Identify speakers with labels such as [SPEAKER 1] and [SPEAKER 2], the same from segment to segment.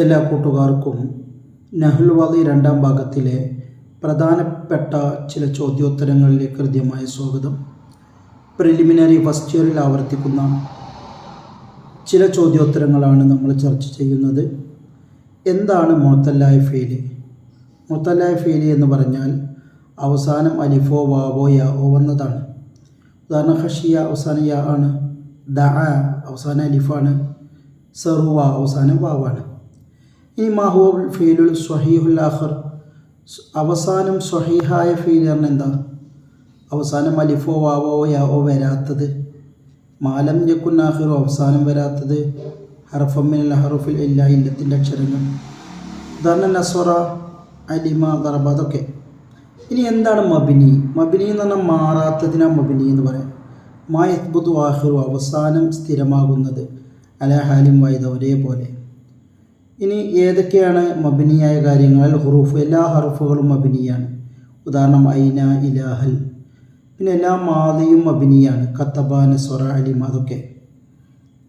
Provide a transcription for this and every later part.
[SPEAKER 1] എല്ലാ കൂട്ടുകാർക്കും നഹ്ൽ വാദി രണ്ടാം ഭാഗത്തിലെ പ്രധാനപ്പെട്ട ചില ചോദ്യോത്തരങ്ങളിലേക്ക് ഹൃദ്യമായ സ്വാഗതം. പ്രിലിമിനറി ഫസ്റ്റ് ഇയറിൽ ആവർത്തിക്കുന്ന ചില ചോദ്യോത്തരങ്ങളാണ് നമ്മൾ ചർച്ച ചെയ്യുന്നത്. എന്താണ് മുഅത്തല്ലായ ഫീല്? മുഅത്തല്ലായ ഫീല് എന്ന് പറഞ്ഞാൽ അവസാനം അലിഫോ വാവോ യാവോ വന്നതാണ്. ഉദാഹരണം ഖശിയ അവസാനം യാ ആണ്, ദഅ അവസാനം അലിഫാണ്, സറുവ അവസാനം വാവാണ്. ഇനി മാഹുവ ഫീലുൽ സ്വഹീഹുൽ ആഖിർ, അവസാനം സ്വഹീഹായ ഫീൽ പറഞ്ഞാൽ എന്താ? അവസാനം അലിഫോ വാവോ യാവോ വരാത്തത്. മാലം യകുൻ ആഖിറു അവസാനം വരാത്തത്. ഹർഫം മിനൽ ഹറുഫിൽ ഇല്ലാ ഇല്ലത്തിൻ്റെ അക്ഷരങ്ങൾ. ഉദാഹരണം നസ്വറ, അലിമ, ദറബ അതൊക്കെ. ഇനി എന്താണ് മബിനി? മബിനി എന്ന് പറഞ്ഞാൽ മാറാത്തതിനാണ് മബിനി എന്ന് പറയാം. മാ യത്ബുതു ആഖിറു അവസാനം സ്ഥിരമാകുന്നത്, അലാ ഹാലിം വൈദ ഒരേപോലെ. ഇനി ഏതൊക്കെയാണ് മബിനിയായ കാര്യങ്ങൾ? ഹുറൂഫ്, എല്ലാ ഹറുഫുകളും മബിനിയാണ്. ഉദാഹരണം ഐന, ഇലാഹൽ. പിന്നെ എല്ലാ മാദിയും മബിനിയാണ്, കത്തബ, നസ്വറ, അലിമ അതൊക്കെ.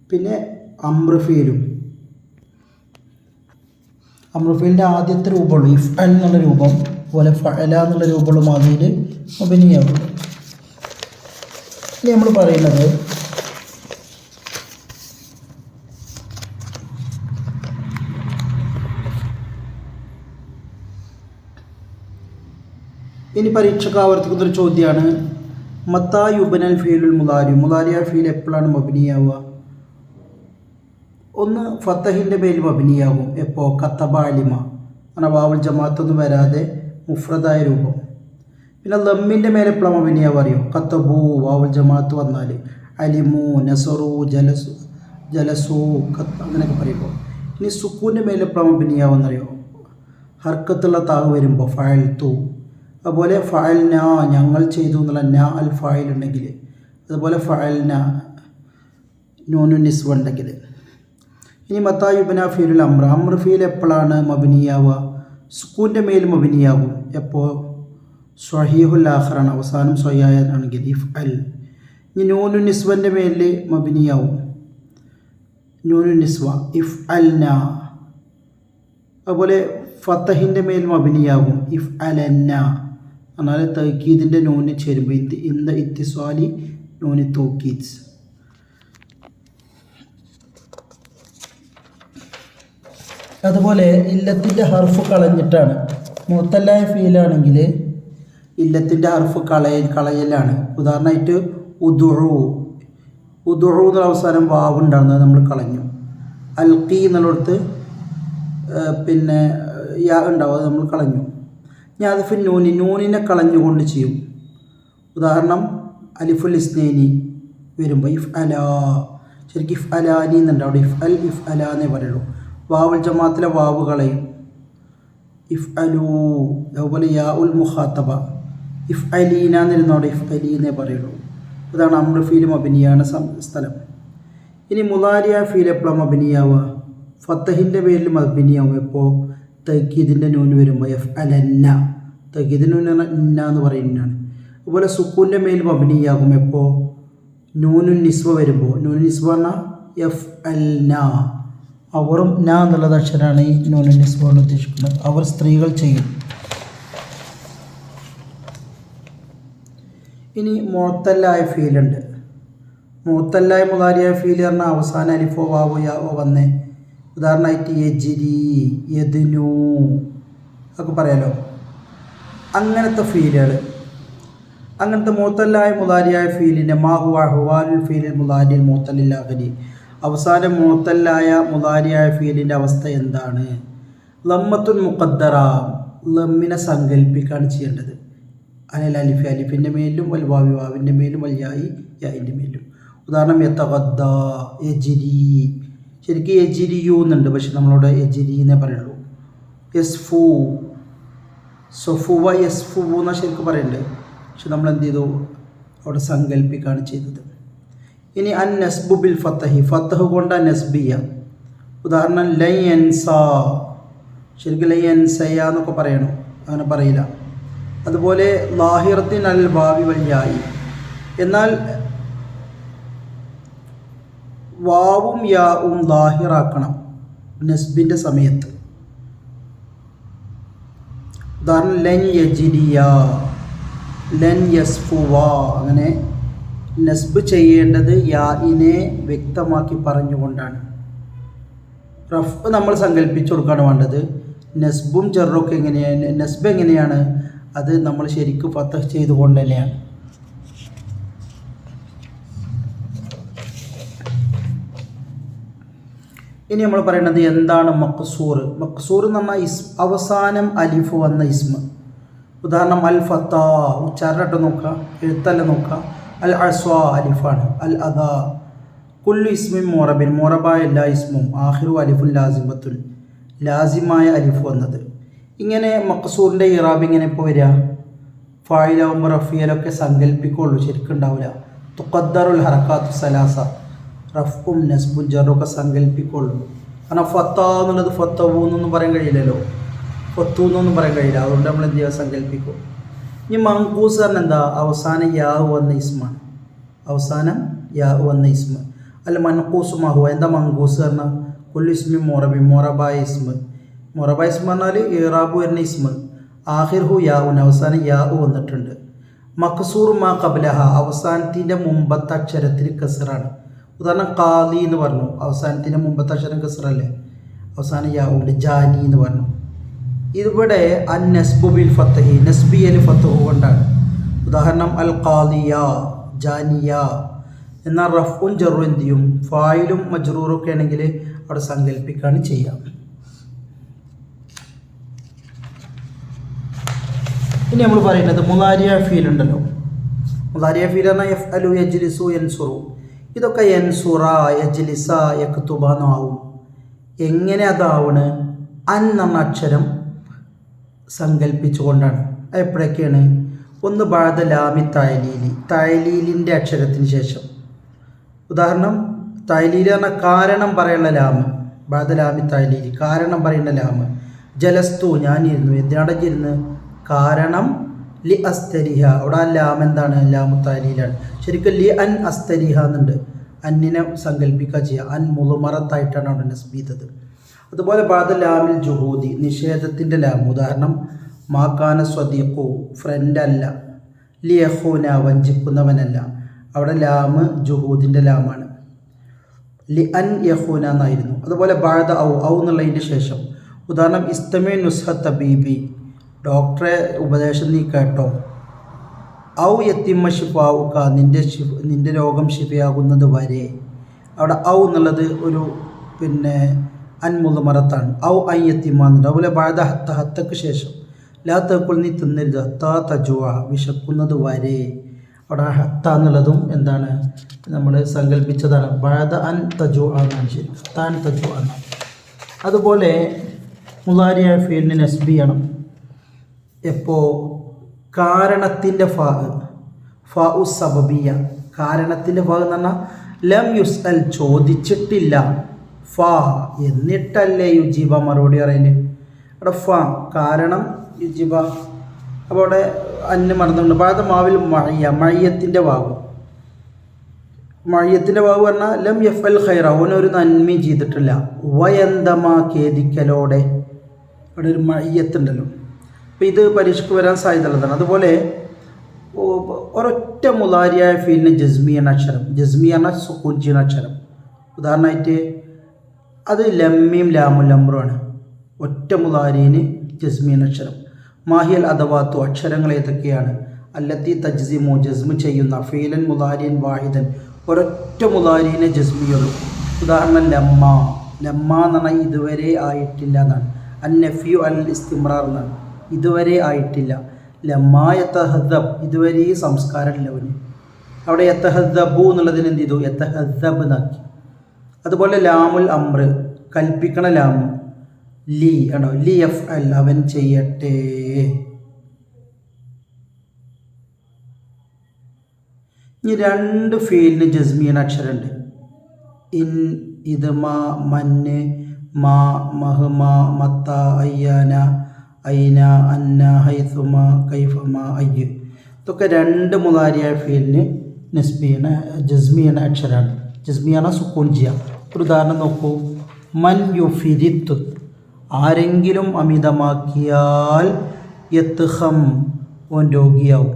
[SPEAKER 1] പിന്നെ അമ്രഫീലും, അമ്രഫീലിൻ്റെ ആദ്യത്തെ രൂപമുള്ളൂ ഇഫ് അൽ എന്നുള്ള രൂപം, പോലെ ഫഅല എന്നുള്ള രൂപമുള്ള മാദിയിൽ മബിനിയാവുള്ളൂ. ഇനി നമ്മൾ പറയുന്നത് ഇനി പരീക്ഷയ്ക്ക് ആവർത്തിക്കുന്നൊരു ചോദ്യമാണ്, മത്താ യുബനൽ ഫീലുൽ മുലാരി, മുലാരിയ ഫീൽ എപ്പോഴാണ് മബിനിയാവുക? ഒന്ന് ഫത്തഹിൻ്റെ മേൽ മബിനിയാകും. എപ്പോൾ? കത്തബ, അലിമ അങ്ങനെ വാവുൽ ജമാഅത്തൊന്നും വരാതെ മുഫ്രദായ രൂപം. പിന്നെ ലമ്മിൻ്റെ മേലെ എപ്പോഴാണ് മബിനിയാവുക അറിയോ? കത്തബു വാവുൽ ജമാഅത്ത് വന്നാൽ, അലിമു, നസറു, ജലസു അങ്ങനെയൊക്കെ പറയുമ്പോൾ. ഇനി സുക്കൂൻ്റെ മേലെ എപ്പോഴാണ് മബിനിയാവുമെന്നറിയോ? ഹർക്കത്തുള്ള താവ് വരുമ്പോൾ, ഫഅൽതു. അതുപോലെ ഫഅൽന ഞങ്ങൾ ചെയ്തു എന്നുള്ള ന അൽ ഫായിൽ ഉണ്ടെങ്കിൽ, അതുപോലെ ഫഅൽന നൂനു നിസ്വ ഉണ്ടെങ്കിൽ. ഇനി മത്താ യുബ്ന ഫീലുൽ അമ്ര, അമ്ര ഫീൽ എപ്പോഴാണ് മബിനിയാവുക? സുക്കൂൻ്റെ മേൽ മബിനിയാകും. എപ്പോൾ? സ്വഹീഹുൽ ആഖിറാണ്, അവസാനം സ്വഹിയാണെങ്കിൽ ഇഫ് അൽ. ഇനി നൂനു നിസ്വൻ്റെ മേൽ മബിനിയാവും, നൂനു നിസ്വ ഇഫ് അൽന. അതുപോലെ ഫത്തഹിൻ്റെ മേൽ മബിനിയാകും, ഇഫ് അലന്ന. എന്നാൽ തൗക്കീദിൻ്റെ നൂന് ചേരുമ്പോൾ ഇന്ത ഇത്തിസ്വാലി നൂന് തൗക്കീദ്. അതുപോലെ ഇല്ലത്തിൻ്റെ ഹർഫ് കളഞ്ഞിട്ടാണ്. മുഅത്തല്ലായ ഫീലാണെങ്കിൽ ഇല്ലത്തിൻ്റെ ഹർഫ് കളയലാണ്. ഉദാഹരണമായിട്ട് ഉദുഉ, ഉദുഉ എന്നുള്ള അവസാനം വാവ് ഉണ്ടാകുന്നത് നമ്മൾ കളഞ്ഞു. അൽഖി എന്നുള്ളിടത്ത് പിന്നെ യാ ഉണ്ടാവും, അത് നമ്മൾ കളഞ്ഞു. ഞാൻ അതിഫ് നൂനി, നൂനിനെ കളഞ്ഞുകൊണ്ട് ചെയ്യും. ഉദാഹരണം അലിഫുൽ ഇസ്നൈനി വരുമ്പോൾ ഇഫ് അലാ, ശരിക്കും ഇഫ് അലാനി എന്നുണ്ട്, അവിടെ ഇഫ് അൽ ഇഫ് അലാ എന്നേ പറയുള്ളൂ. വാവുൽ ജമാഅത്തിലെ വാവ് കളയും, ഇഫ് അലൂ. അതുപോലെ യാ ഉൽ മുഖാത്തബ ഇഫ് അലീന എന്നിരുന്നു, അവിടെ ഇഫ് അലി എന്നേ പറയുള്ളൂ. ഇതാണ് അമ്ര ഫീൽ മബിനിയാണ് സ്ഥലം. ഇനി മുലാരിയ ഫീൽ എപ്പോഴാണ് മബിനിയാവുക? ഫത്തഹിൻ്റെ പേരിൽ മബിനിയാവും. എപ്പോൾ? തൗക്കീദിൻ്റെ നൂന് വരുമ്പോൾ, എഫ് അലന്ന. തൗക്കീദിൻ്റെ നൂന് ഇന്ന എന്ന് പറയുന്നതാണ്. അതുപോലെ സുക്കൂൻ്റെ മേൽ മബിനിയാകും. എപ്പോൾ? നൂനു നിസ്വ വരുമ്പോൾ. നൂനു നിസ്വ പറഞ്ഞാൽ എഫ് അൽന. അവറും ന എന്നുള്ളത് അക്ഷരമാണ് ഈ നൂനു നിസ്വ കൊണ്ട് ഉദ്ദേശിക്കുന്നത്. അവർ സ്ത്രീകൾ ചെയ്യും. ഇനി മുഅത്തല്ലായ ഫീലുണ്ട്. മുഅത്തല്ലായ മുലാരിയ ഫീൽ പറഞ്ഞാൽ അവസാനം അലിഫോ വാവോ യാവോ വന്നേ. ഉദാഹരണമായിട്ട് യജ്രി, യദ്നു ഒക്കെ പറയാലോ. അങ്ങനത്തെ ഫീലുകൾ, അങ്ങനത്തെ മുഅത്തല്ലായ മുലാരിയായ ഫീലിൻ്റെ മാഹുവ ഹുവാലുൽ ഫീലിൽ മുലാരിൽ മുഅത്തല്ലിൽ ആഖിരി, അവസാനം മുഅത്തല്ലായ മുലാരിയായ ഫീലിൻ്റെ അവസ്ഥ എന്താണ്? ലമ്മത്തുൻ മുഖദ്ദറ, ലമ്മിനെ സങ്കല്പിക്കുകയാണ് ചെയ്യേണ്ടത്. അനിൽ അലിഫി, അലിഫിൻ്റെ മേലും വൽ വാവി, വാവിൻ്റെ മേലും വൽ യായി, യായിൻ്റെ മേലും. ഉദാഹരണം യതഗദ്ദ, യജ്രി. ശരിക്കും യജ്രിയു എന്നുണ്ട്, പക്ഷെ നമ്മളവിടെ യജ്രി എന്നേ പറയുള്ളൂ. യസ്ഫു, സൊഫുവ യസ്ഫു എന്നാണ് ശരിക്കും പറയുന്നുണ്ട്, പക്ഷെ നമ്മൾ എന്ത് ചെയ്തു? അവിടെ സങ്കല്പിക്കുകയാണ് ചെയ്തത്. ഇനി അൻ നസ്ബു ബിൽ ഫത്തഹി, ഫത്തഹ് കൊണ്ട് നസ്ബിയ. ഉദാഹരണം ലയൻസ, ശരിക്കും ലയൻസയ എന്നൊക്കെ പറയണം, അങ്ങനെ പറയില്ല. അതുപോലെ ലാഹിറത്തിൻ അൽ വാവി വൽ യായി, എന്നാൽ വാവും യാവും ലാഹിറാക്കണം. നസ്ബിൻ്റെ സമയത്ത്. ഉദാഹരണം ലൻ യജിദിയ, ലൻ യസ്ഫുവ. അങ്ങനെ നസ്ബ് ചെയ്യേണ്ടത് യാഇനെ വ്യക്തമാക്കി പറഞ്ഞുകൊണ്ടാണ്. റഫ് നമ്മൾ സങ്കല്പിച്ചു കൊടുക്കുകയാണ് വേണ്ടത്. നസ്ബും ജറൊക്കെ എങ്ങനെയാണ്, നസ്ബ് എങ്ങനെയാണ്, അത് നമ്മൾ ശരിക്കും ഫതഹ് ചെയ്തുകൊണ്ട് തന്നെയാണ്. ഇനി നമ്മൾ പറയുന്നത് എന്താണ് മഖ്സൂർ. മഖ്സൂർ എന്ന് പറഞ്ഞാൽ അവസാനം അലിഫ് വന്ന ഇസ്മ. ഉദാഹരണം അൽ ഫത്താ, ഉച്ചാരണമായിട്ട് നോക്കുക, എഴുത്തല്ല നോക്കുക. അൽ അസ്വാ അലിഫാണ്. അൽ അദാ കുല്ലു ഇസ്മിൻ മൊറബിൻ, മൊറബായ എല്ലാ ഇസ്മും ആഹിറു അലിഫുൻ ലാസിമത്തുൻ, ലാസിമായ അലിഫ് വന്നത്. ഇങ്ങനെ മഖ്സൂറിൻ്റെ ഇറാബ് ഇങ്ങനെ ഇപ്പോൾ വരിക, ഫായിലാവുമ്പോൾ റഫിയലൊക്കെ സങ്കല്പിക്കുള്ളൂ, ശരിക്കും ഉണ്ടാവില്ല. തുഖദ്ദറുൽ ഹറക്കാത്തു സലാസ, റഫും നസ്ബും ജറൊക്കെ സങ്കല്പിക്കുള്ളൂ. കാരണം ഫത്താ എന്നുള്ളത് ഫത്തവൂ എന്നൊന്നും പറയാൻ കഴിയില്ലല്ലോ, ഫത്തു എന്നൊന്നും പറയാൻ കഴിയില്ല. അതുകൊണ്ട് നമ്മൾ എന്ത് ചെയ്യുക, സങ്കല്പിക്കും. ഇനി മങ്കൂസ് പറഞ്ഞാൽ എന്താ, അവസാനം യാഹു വന്ന ഇസ്മാണ്, അവസാനം യാഹു വന്ന ഇസ്മ. അല്ല മൻകൂസ് മഹു, എന്താ മങ്കൂസ് പറഞ്ഞാൽ കുല്ലു ഇസ്മി മൊറബി, മൊറബായ ഇസ്മ. മൊറബായ ഇസ്മ പറഞ്ഞാൽ ഇറാബ് വരുന്ന ഇസ്മ. ആഹിർഹു യാഹുൻ, അവസാനം യാഹു വന്നിട്ടുണ്ട്. മഖ്സൂർ മാ ഖബ്ലഹ, അവസാനത്തിൻ്റെ മുമ്പത്തെ അക്ഷരത്തിന് കസറാണ്. ഉദാഹരണം ഖാദി എന്ന് പറഞ്ഞു, അവസാനത്തിൻ്റെ മുമ്പത്തെ അക്ഷരം കസറല്ലേ, അവസാനം യാഹുണ്ട്. ജാനി എന്ന് പറഞ്ഞു. ഇവിടെ അൻ നസ്ബു ബിൽ ഫത്തഹി, നസ്ബിയൽ ഫത്തഹു കൊണ്ടാണ്. ഉദാഹരണം അൽ ഖാദിയ, ജാനിയ. എന്നാൽ റഫുൻ ജറു എന്ത് ചെയ്യും, ഫായിലും മജ്റൂറൊക്കെ ആണെങ്കിൽ അവിടെ സങ്കല്പിക്കുകയാണ് ചെയ്യാം. ഇനി നമ്മൾ പറയുന്നത് മുലാരിയ ഫീൽ ഉണ്ടല്ലോ. മുലാരിയ ഫീൽ പറഞ്ഞാൽ എഫ് അലു യജ്ലിസു യൻസുറു, ഇതൊക്കെ യൻസുറ യജ്ലിസ യക്തുബ എന്നാവും. എങ്ങനെ അതാവണ്, അൻ എന്ന അക്ഷരം സങ്കല്പിച്ചുകൊണ്ടാണ്. എപ്പോഴൊക്കെയാണ്, ഒന്ന് ബഅദ ലാമി തഅലീലി, തഅലീലിൻ്റെ അക്ഷരത്തിന് ശേഷം. ഉദാഹരണം തഅലീൽ പറഞ്ഞാൽ കാരണം പറയുന്ന ലാമ്, ബഅദ ലാമി തഅലീലി, കാരണം പറയുന്ന ലാമ്. ജലസ്തു, ഞാനിരുന്നു. എന്തിനാണ് ഇരുന്ന്, കാരണം ലി അസ്തരിഹ, അവിടെ ആ ലാം എന്താണ്, ലാമു തഅലീലാണ്. ശരിക്കും ലി അൻ അസ്തരിഹ എന്നുണ്ട്, അന്നിനെ സങ്കല്പിക്കുക ചെയ്യുക. അൻ മുളുമറത്തായിട്ടാണ് അവിടെ നസ്ബ് ചെയ്തത്. അതുപോലെ ബഅദ ലാമിൽ ജുഹൂദി, നിഷേധത്തിൻ്റെ ലാം. ഉദാഹരണം മാക്കാന സ്വദീഖു, ഫ്രണ്ട് അല്ല. ലി യഖൂന, വഞ്ചിക്കുന്നവനല്ല. അവിടെ ലാമ് ജുഹൂദിൻ്റെ ലാമാണ്. ലി അൻ യഖൂന എന്നായിരുന്നു. അതുപോലെ ബഅദ ഔ, ഔ എന്നുള്ളതിൻ്റെ ശേഷം. ഉദാഹരണം ഇസ്തമി നുസ്ഹ തബീബി, ഡോക്ടറെ ഉപദേശം നീ കേട്ടോ. ഔ യത്തിമ്മ ഷിഫാവുക, നിൻ്റെ രോഗം ശിഫയാകുന്നത് വരെ. അവിടെ ഔ എന്നുള്ളത് ഒരു അൻമുളമറത്താണ്. ഔ ഐ യത്തിമ്മ എന്നുണ്ട്. അതുപോലെ ബഅദ ഹത്ത, ഹത്തക്ക് ശേഷം. ലാ തഖുൽ, നീ തിന്നരുത്. ഹത്താ തജുഅ, വിശക്കുന്നത് വരെ. അവിടെ ഹത്ത എന്നുള്ളതും എന്താണ്, നമ്മൾ സങ്കല്പിച്ചതാണ്. ബഅദ അൻ തജുഅ എന്നാണ് ശരി, താൻ തജുഅ എന്നാണ്. അതുപോലെ മുളാരിയ ഫീലിന് നസ്ബ് ചെയ്യണം എപ്പോൾ, കാരണത്തിൻ്റെ ഫാ ഉ സബബിയ, കാരണത്തിൻ്റെ ഫാ എന്ന് പറഞ്ഞാൽ ലം യുസ്അൽ, ചോദിച്ചിട്ടില്ല. ഫാ എന്നിട്ടല്ലേ യുജീബ മറുപടി പറയല്. അവിടെ ഫാ കാരണം യുജീബ. അപ്പോൾ അവിടെ അന്ന് മറന്നുകൊണ്ട് ബഅദ മാവിൽ മഅയ്യ, മഅയ്യത്തിൻ്റെ വാവ്. മഅയ്യത്തിൻ്റെ വാവ് പറഞ്ഞാൽ ലം യഫൽ ഖൈറ, അവനൊരു നന്മയും ചെയ്തിട്ടില്ല. വയന്തമ, ഖേദിക്കലോടെ. അവിടെ ഒരു മഅയ്യത്തുണ്ടല്ലോ. അപ്പോൾ ഇത് പരീക്ഷയ്ക്ക് വരാൻ സാധ്യതയുള്ളതാണ്. അതുപോലെ ഒരൊറ്റ മുളാരിയായ ഫീലിന് ജസ്മി എന്ന അക്ഷരം, ജസ്മി എന്ന സുക്കൂൻ ചെയ്യുന്ന അക്ഷരം. ഉദാഹരണമായിട്ട് അത് ലമ്മീം ലാമുൽ അമ്രുമാണ്. ഒറ്റ മുളാരിന് ജസ്മി എന്ന അക്ഷരം. മാഹിയൽ അദവാത്തു, അക്ഷരങ്ങൾ ഏതൊക്കെയാണ്. അല്ലത്തി തജ്സിമു, ജസ്മ് ചെയ്യുന്ന. ഫീലൻ മുളാരിയൻ വാഹിദൻ, ഒരൊറ്റ മുളാരിനെ ജസ്മിയുള്ളൂ. ഉദാഹരണം ലമ്മ, ലമ്മ എന്ന് പറഞ്ഞാൽ ഇതുവരെ ആയിട്ടില്ല എന്നാണ്. അൻ നഫ്യു അൽ ഇസ്തിമ്രാർ എന്നാണ്, ഇതുവരെ ആയിട്ടില്ല. ലമ്മ യതഹദ്ദബ്, ഇതുവരെ സംസ്കാരമില്ല അവന്. അവിടെ യതഹദ്ദബു എന്നുള്ളതിന് എന്ത് ചെയ്തു, യതഹദ്ദബ് എന്നാക്കി. അതുപോലെ ലാമുൽ അമ്ര, കൽപ്പിക്കണ ലാമു. ലി ആണോ, ലി എഫ് അൽ, അവൻ ചെയ്യട്ടെ. ഇനി രണ്ട് ഫീലിന് ജസ്മിയൻ അക്ഷരമുണ്ട്. ഇൻ, ഇത്, മാ, മന്ന്, മാ, മഹ്മ, മത്ത, അയ്യാന, ഐന, അന്ന, ഹൈസുമ, കൈഫമ, അയ്യ്. ഇതൊക്കെ രണ്ട് മുളാരിയ ഫീലിന് ജസ്മിയന അക്ഷരമാണ്. ജസ്മിയാന സുക്കൂൻ ചെയ്യുക. ഒരു ഉദാഹരണം നോക്കൂ. മൻ യുഫിരിത്ത് ആരെങ്കിലും അമിതമാക്കിയാൽ യത്ഹം ഓൻ രോഗിയാവും.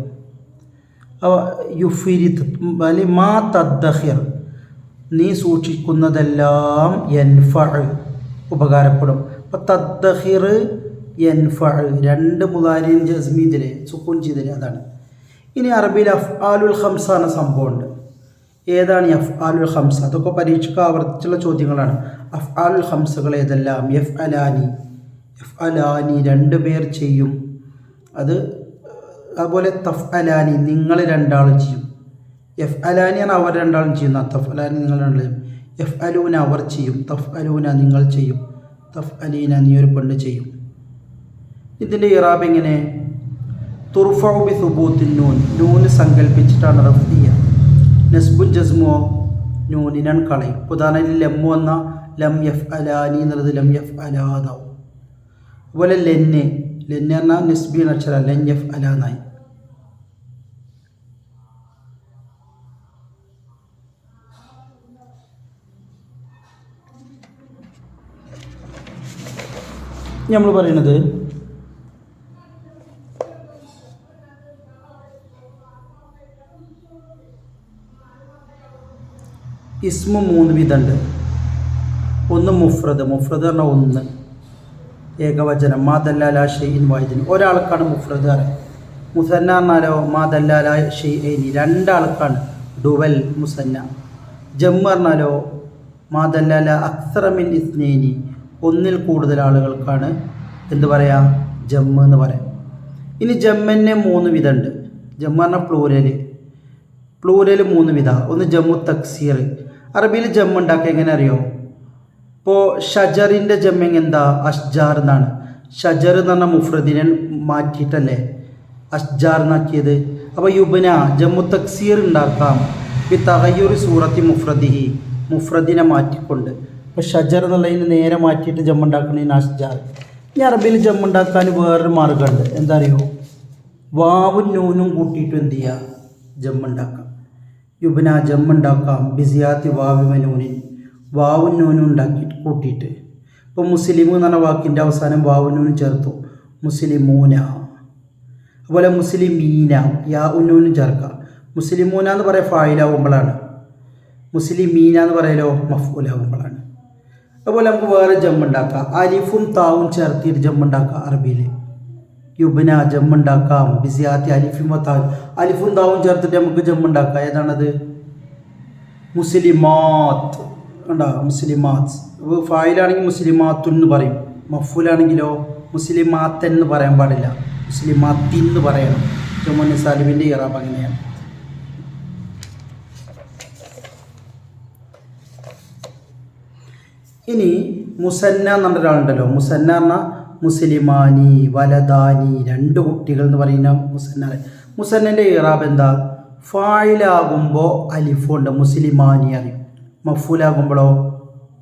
[SPEAKER 1] യുഫിരിത്ത് അല്ലെങ്കിൽ മാ തദ്ദഹിർ നീ സൂക്ഷിക്കുന്നതെല്ലാം യൻഫഅ് ഉപകാരപ്പെടും. അപ്പോൾ തദ്ദഹിർ യൻഫഅ് രണ്ട് മുദാരിഇൻ ജസ്മി ഇതിലെ സുക്കൂൻ ചെയ്തില്ലേ അതാണ്. ഇനി അറബിയിൽ അഫ്ആലുൽ ഖംസ എന്ന സംഭവമുണ്ട്. ഏതാണ് ഈ അഫ്ആലുൽ ഖംസ? അതൊക്കെ പരീക്ഷയ്ക്ക് ആവർത്തിച്ചുള്ള ചോദ്യങ്ങളാണ്. അഫ്ആലുൽ ഖംസകൾ ഏതെല്ലാം? യഫ്അലാനി രണ്ട് പേർ ചെയ്യും, അത് അതുപോലെ തഫ്അലാനി നിങ്ങൾ രണ്ടാളും ചെയ്യും. യഫ്അലാനി ആണ് അവർ രണ്ടാളും ചെയ്യുന്ന, തഫ്അലാനി നിങ്ങൾ രണ്ടാളും. യഫ്അലൂന അവർ ചെയ്യും, തഫ്അലൂന നിങ്ങൾ ചെയ്യും, തഫ്അലീന നീ ഒരു പെണ്ണ് ചെയ്യും. ഇതിൻ്റെ ഇറാബ് എങ്ങനെ? തുർഫഉ ബി സുബൂത്തിൻ നൂൻ നൂന് സങ്കല്പിച്ചിട്ടാണ് റഫ് ചെയ്യുക. നസ്ബുൻ ജസ്മോ നൂനിനാണ് കളയും. ഉദാഹരണത്തിൽ ലമ്മു എന്ന ലം യഫ്അലാനി എന്നുള്ളത് ലം യഫ്അലാന്നാവും. അതുപോലെ ലെന്ന് പറഞ്ഞാൽ നസ്ബി അക്ഷരം ലൻ യഫ്അലാന്നായി. നമ്മൾ പറയുന്നത് ഇസ്മു മൂന്ന് വിധമുണ്ട്. ഒന്ന് മുഫ്രദ് പറഞ്ഞാൽ ഒന്ന് ഏകവചനം, മാ ദല്ലാല ഷൈഇൻ വാഹിദിൻ ഒരാൾക്കാണ് മുഫ്രദ് അറിയാം. മുസന്ന പറഞ്ഞാലോ മാ ദല്ലാല ഷൈഇൻ രണ്ടാൾക്കാണ് ഡുവൽ മുസന്ന. ജമ്മ് പറഞ്ഞാലോ മാ ദല്ലാല അക്സറ മിൻ ഇസ്നൈനി ഒന്നിൽ കൂടുതൽ ആളുകൾക്കാണ് എന്ത് പറയാം? ജമ്മ് എന്ന് പറയാം. ഇനി ജമ്മന്നെ മൂന്ന് വിധമുണ്ട്. ജമ്മ് പറഞ്ഞാൽ പ്ലൂരൽ മൂന്ന് വിധ. ഒന്ന് ജമ്മു തക്സീർ. അറബിയിൽ ജമ്മ് ഉണ്ടാക്കുക എങ്ങനെ അറിയോ? ഇപ്പോൾ ഷജറിൻ്റെ ജമ്മ എന്താ? അഷ്ജാർ എന്നാണ്. ഷജർ എന്ന് പറഞ്ഞാൽ മുഫ്രദിനെ മാറ്റിയിട്ടല്ലേ അഷ്ജാർ എന്നാക്കിയത്. അപ്പോൾ യുബ്ന ജമ്മു തക്സീർ ഉണ്ടാക്കാം ബി തഗയ്യുറി സൂറത്തി മുഫ്രദിഹി മുഫ്രദിനെ മാറ്റിക്കൊണ്ട്. ഇപ്പോൾ ഷജർ എന്നുള്ളതിന് നേരെ മാറ്റിയിട്ട് ജമ്മുണ്ടാക്കുന്നതിന് അഷ്ജാർ. ഈ അറബിയിൽ ജമ്മുണ്ടാക്കാൻ വേറൊരു മാർഗ്ഗമുണ്ട്. എന്താ അറിയോ? വാവും നൂനും കൂട്ടിയിട്ട് എന്ത് ചെയ്യുക? ജമ്മുണ്ടാക്കാം. യുബ്ന ജമ്മുണ്ടാക്കാം ബിസിയാത്തി വാവിമ നൂനിൻ വാവും നൂനും ഉണ്ടാക്കിയിട്ട് കൂട്ടിയിട്ട്. ഇപ്പോൾ മുസ്ലിമു എന്ന് പറഞ്ഞ വാക്കിൻ്റെ അവസാനം വാവും നൂനും ചേർത്തു മുസ്ലിമൂന. അതുപോലെ മുസ്ലിമീന യാ ഉന്നൂനും ചേർക്കാം. മുസ്ലിമൂന എന്ന് പറയാൻ ഫായിലാവുമ്പോഴാണ്, മുസ്ലിമീന എന്ന് പറയലോ മഫ്ഊലാവുമ്പോഴാണ്. അതുപോലെ നമുക്ക് വേറെ ജമ്മുണ്ടാക്കാം. അലിഫും താവും ചേർത്തിയിട്ട് ജമ്മുണ്ടാക്കാം. അറബിയിൽ യുബ്ന ജമ്മുണ്ടാക്കാം ബിസിയാത്തി അലിഫും താവും. അലിഫും താവും ചേർത്തിട്ട് നമുക്ക് ജമ്മുണ്ടാക്കാം. ഏതാണത്? മുസ്ലിമാത്ത് ഉണ്ടാകും. മുസ്ലിമാത്ത് ഫായിലാണെങ്കിൽ മുസ്ലിമാത്തുൻ എന്ന് പറയും. മഫ്ഊലാണെങ്കിലോ മുസ്ലിമാത്തൻ എന്ന് പറയാൻ പാടില്ല, മുസ്ലിമാത്തിൻ എന്ന് പറയണം. ജുമുൻ സാലിമിൻ്റെ ഇറാബ് അങ്ങനെയാണ്. ഇനി മുസന്ന എന്ന് പറഞ്ഞ ഒരാളുണ്ടല്ലോ. മുസന്ന പറഞ്ഞാൽ മുസ്ലിമാനി വലദാനി രണ്ട് കുട്ടികൾ എന്ന് പറയുന്ന മുസന്ന. മുസന്നൻ്റെ ഇറാബ് എന്താ? ഫായിലാകുമ്പോൾ അലിഫുണ്ട് മുസ്ലിമാനി അറിയും. മഫ്ഊലാകുമ്പോഴോ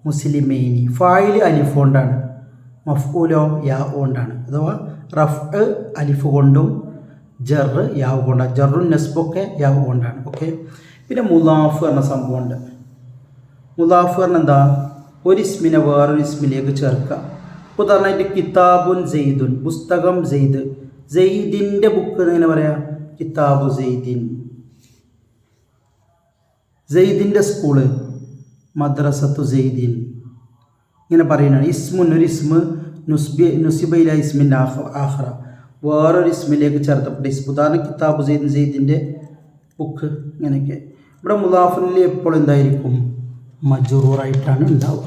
[SPEAKER 1] മുസ്ലിമേനി. ഫായിൽ അലിഫുകൊണ്ടാണ്, മഫ്ഊലോ യാ കൊണ്ടാണ്. അഥവാ റഫ് അലിഫ് കൊണ്ടും ജറ് യാവ് കൊണ്ടാണ്. ജറുൻ നസ്ബൊക്കെ യാവ് കൊണ്ടാണ്. ഓക്കെ. പിന്നെ മുലാഫ് എന്ന സംഭവമുണ്ട്. മുലാഫ് പറഞ്ഞാൽ എന്താ? ഒരു ഇസ്മിനെ വേറൊരു ഇസ്മിലേക്ക് ചേർക്കുക. ഉദാഹരണമായിട്ട് കിതാബുൻ സെയ്ദുൻ പുസ്തകം സെയ്ദ്. സെയ്ദിൻ്റെ ബുക്ക് എന്നിങ്ങനെ പറയാം കിതാബു സെയ്ദിൻ. സെയ്ദിൻ്റെ സ്കൂള് മദ്രസത്തു സെയ്ദിൻ ഇങ്ങനെ പറയുന്നതാണ്. ഇസ്മുൻ ഒരു ഇസ്മ് നുസിബയില ഇസ്മിൻ്റെ ആഖറ വേറൊരു ഇസ്മിലേക്ക് ചേർത്തപ്പെട്ട ഇസ്മു. ഉദാഹരണം കിതാബു സെയ്ദിൻ സെയ്ദിൻ്റെ ബുക്ക് ഇങ്ങനെയൊക്കെ. ഇവിടെ മുലാഫിൽ എപ്പോഴും എന്തായിരിക്കും? മജ്റൂറായിട്ടാണ് ഉണ്ടാവുക.